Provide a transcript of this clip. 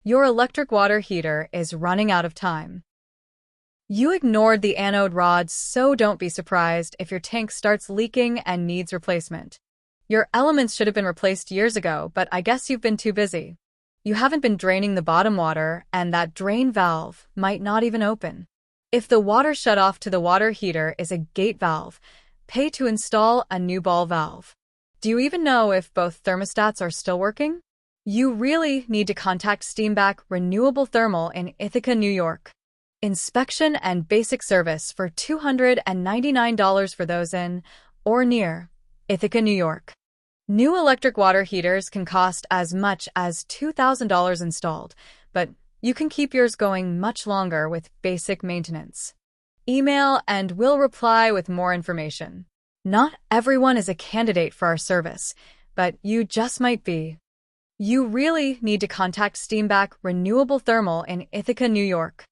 Your electric water heater is running out of time. You ignored the anode rods, so don't be surprised if your tank starts leaking and needs replacement. Your elements should have been replaced years ago, but I guess you've been too busy. You haven't been draining the bottom water, and that drain valve might not even open. If the water shutoff to the water heater is a gate valve, pay to install a new ball valve. Do you even know if both thermostats are still working? You really need to contact Steamback Renewable Thermal in Ithaca, New York. Inspection and basic service for $299 for those in or near Ithaca, New York. New electric water heaters can cost as much as $2,000 installed, but you can keep yours going much longer with basic maintenance. Email and we'll reply with more information. Not everyone is a candidate for our service, but you just might be. You really need to contact Steamback Renewable Thermal in Ithaca, New York.